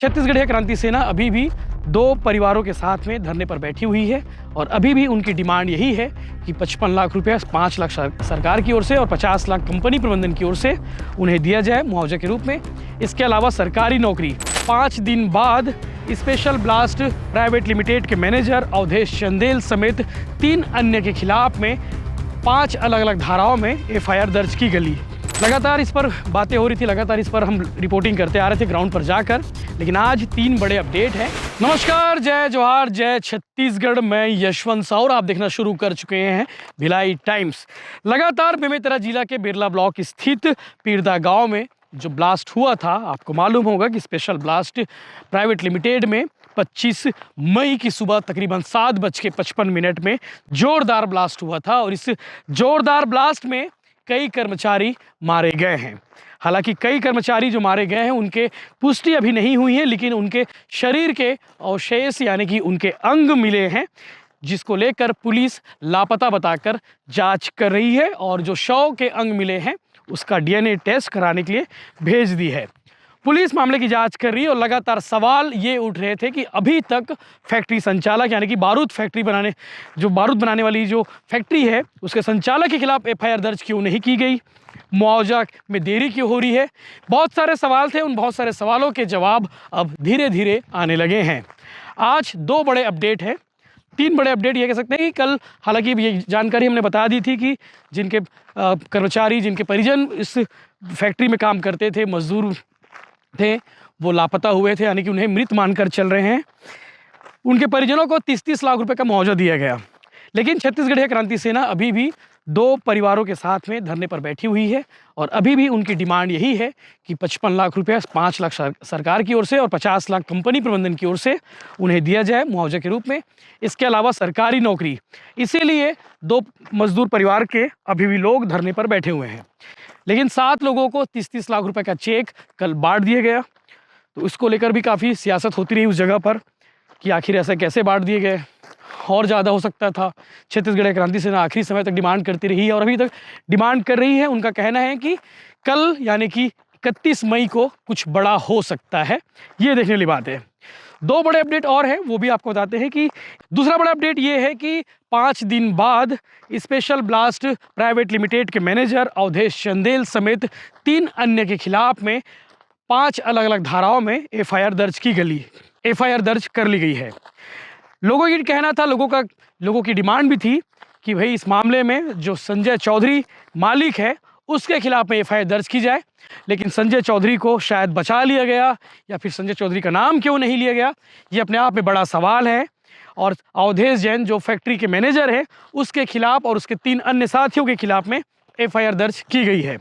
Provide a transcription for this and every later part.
छत्तीसगढ़ क्रांति सेना अभी भी दो परिवारों के साथ में धरने पर बैठी हुई है और अभी भी उनकी डिमांड यही है कि 55 लाख रुपया 5 लाख सरकार की ओर से और 50 लाख कंपनी प्रबंधन की ओर से उन्हें दिया जाए मुआवजे के रूप में। इसके अलावा सरकारी नौकरी 5 दिन बाद स्पेशल ब्लास्ट प्राइवेट लिमिटेड के मैनेजर अवधेश चंदेल समेत 3 अन्य के खिलाफ में 5 अलग अलग धाराओं में एफआईआर दर्ज की गई। लगातार इस पर बातें हो रही थी, लगातार इस पर हम रिपोर्टिंग करते आ रहे थे ग्राउंड पर जाकर, लेकिन आज 3 बड़े अपडेट हैं। नमस्कार, जय जोहार, जय छत्तीसगढ़। मैं यशवंत साहू और आप देखना शुरू कर चुके हैं भिलाई टाइम्स। लगातार बेमेतरा जिला के बिरला ब्लॉक स्थित पीरदा गांव में जो ब्लास्ट हुआ था, आपको मालूम होगा कि स्पेशल ब्लास्ट प्राइवेट लिमिटेड में 25 मई की सुबह तकरीबन 7:55 में जोरदार ब्लास्ट हुआ था और इस जोरदार ब्लास्ट में कई कर्मचारी मारे गए हैं। हालांकि कई कर्मचारी जो मारे गए हैं उनके पुष्टि अभी नहीं हुई है, लेकिन उनके शरीर के अवशेष यानी कि उनके अंग मिले हैं, जिसको लेकर पुलिस लापता बताकर जांच कर रही है और जो शव के अंग मिले हैं उसका डीएनए टेस्ट कराने के लिए भेज दी है। पुलिस मामले की जांच कर रही है और लगातार सवाल ये उठ रहे थे कि अभी तक फैक्ट्री संचालक यानी कि बारूद बनाने वाली जो फैक्ट्री है उसके संचालक के खिलाफ एफआईआर दर्ज क्यों नहीं की गई, मुआवजा में देरी क्यों हो रही है। बहुत सारे सवाल थे, उन बहुत सारे सवालों के जवाब अब धीरे धीरे आने लगे हैं। आज 2 बड़े अपडेट हैं, 3 बड़े अपडेट ये कह सकते हैं कि कल हालांकि ये जानकारी हमने बता दी थी कि जिनके कर्मचारी जिनके परिजन इस फैक्ट्री में काम करते थे, मजदूर थे, वो लापता हुए थे यानी कि उन्हें मृत मानकर चल रहे हैं। उनके परिजनों को 30-30 लाख रुपए का मुआवजा दिया गया, लेकिन छत्तीसगढ़ क्रांति सेना अभी भी 2 परिवारों के साथ में धरने पर बैठी हुई है और अभी भी उनकी डिमांड यही है कि 55 लाख रुपया 5 लाख सरकार की ओर से और 50 लाख कंपनी प्रबंधन की ओर से उन्हें दिया जाए मुआवजे के रूप में। इसके अलावा सरकारी नौकरी, इसीलिए 2 मजदूर परिवार के अभी भी लोग धरने पर बैठे हुए हैं। लेकिन 7 लोगों को 30-30 लाख रुपए का चेक कल बांट दिया गया, तो इसको लेकर भी काफ़ी सियासत होती रही उस जगह पर कि आखिर ऐसे कैसे बांट दिए गए, और ज़्यादा हो सकता था। छत्तीसगढ़ क्रांति सेना आखिरी समय तक डिमांड करती रही है और अभी तक डिमांड कर रही है। उनका कहना है कि कल यानी कि 31 मई को कुछ बड़ा हो सकता है, ये देखने वाली बात है। 2 बड़े अपडेट और हैं, वो भी आपको बताते हैं कि दूसरा बड़ा अपडेट ये है कि 5 दिन बाद स्पेशल ब्लास्ट प्राइवेट लिमिटेड के मैनेजर अवधेश चंदेल समेत 3 अन्य के खिलाफ में 5 अलग अलग धाराओं में एफआईआर दर्ज कर ली गई है। लोगों की कहना था, लोगों की डिमांड भी थी कि भाई इस मामले में जो संजय चौधरी मालिक है उसके खिलाफ में एफआईआर दर्ज की जाए, लेकिन संजय चौधरी को शायद बचा लिया गया या फिर संजय चौधरी का नाम क्यों नहीं लिया गया, ये अपने आप में बड़ा सवाल है। और अवधेश जैन जो फैक्ट्री के मैनेजर है उसके खिलाफ और उसके 3 अन्य साथियों के खिलाफ में एफआईआर दर्ज की गई है।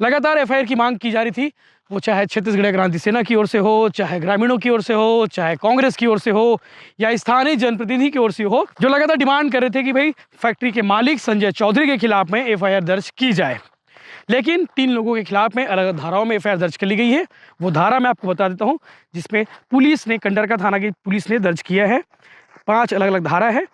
लगातार एफआईआर की मांग की जा रही थी, वो चाहे छत्तीसगढ़ क्रांति सेना की ओर से हो, चाहे ग्रामीणों की ओर से हो, चाहे कांग्रेस की ओर से हो या स्थानीय जनप्रतिनिधि की ओर से हो, जो लगातार डिमांड कर रहे थे कि भाई फैक्ट्री के मालिक संजय चौधरी के खिलाफ में एफआईआर दर्ज की जाए। लेकिन 3 लोगों के खिलाफ में अलग अलग धाराओं में एफआईआर दर्ज कर ली गई है। वो धारा मैं आपको बता देता हूँ, जिसमें पुलिस ने कंडरका थाना की पुलिस ने दर्ज किया है। 5 अलग अलग धारा है।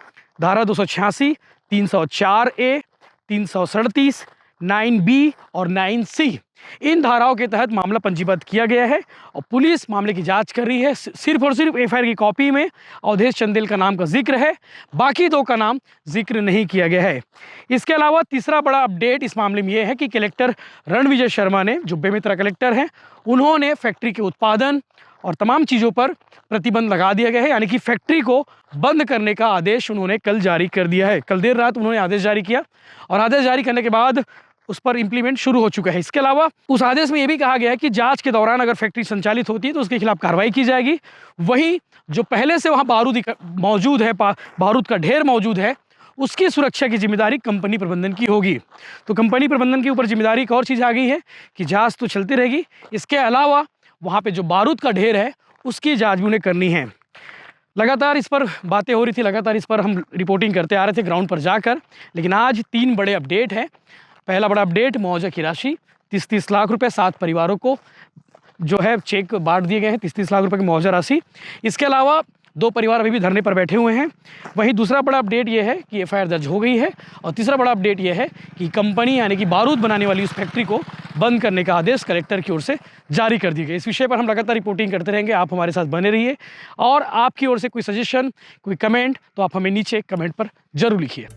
धारा 286, 304A, 337, 9B और 9C, इन धाराओं के तहत मामला पंजीबद्ध किया गया है और पुलिस मामले की जांच कर रही है। सिर्फ और सिर्फ एफआईआर की कॉपी में अवधेश चंदेल का नाम का जिक्र है, बाकी 2 का नाम जिक्र नहीं किया गया है। इसके अलावा तीसरा बड़ा अपडेट इस मामले में यह है कि कलेक्टर रणविजय शर्मा ने, जो बेमेतरा कलेक्टर हैं, उन्होंने फैक्ट्री के उत्पादन और तमाम चीज़ों पर प्रतिबंध लगा दिया गया है, यानी कि फैक्ट्री को बंद करने का आदेश उन्होंने कल जारी कर दिया है। कल देर रात उन्होंने आदेश जारी किया और आदेश जारी करने के बाद उस पर इम्प्लीमेंट शुरू हो चुका है। इसके अलावा उस आदेश में यह भी कहा गया है कि जांच के दौरान अगर फैक्ट्री संचालित होती है तो उसके खिलाफ कार्रवाई की जाएगी। वहीं जो पहले से वहां बारूद मौजूद है, बारूद का ढेर मौजूद है, उसकी सुरक्षा की जिम्मेदारी कंपनी प्रबंधन की होगी। तो कंपनी प्रबंधन के ऊपर जिम्मेदारी एक और चीज़ आ गई है कि जाँच तो चलती रहेगी, इसके अलावा वहाँ पर जो बारूद का ढेर है उसकी जाँच भी उन्हें करनी है। लगातार इस पर बातें हो रही थी, लगातार इस पर हम रिपोर्टिंग करते आ रहे थे ग्राउंड पर जाकर, लेकिन आज 3 बड़े अपडेट हैं। पहला बड़ा अपडेट, मुआवजा की राशि 30-30 लाख रुपए 7 परिवारों को जो है चेक बांट दिए गए हैं, 30-30 लाख रुपए की मुआवजा राशि। इसके अलावा 2 परिवार अभी भी धरने पर बैठे हुए हैं। वहीं दूसरा बड़ा अपडेट ये है कि एफआईआर दर्ज हो गई है और तीसरा बड़ा अपडेट ये है कि कंपनी यानी कि बारूद बनाने वाली उस फैक्ट्री को बंद करने का आदेश कलेक्टर की ओर से जारी कर दिया गया। इस विषय पर हम लगातार रिपोर्टिंग करते रहेंगे, आप हमारे साथ बने रहिए और आपकी ओर से कोई सजेशन, कोई कमेंट तो आप हमें नीचे कमेंट पर जरूर लिखिए।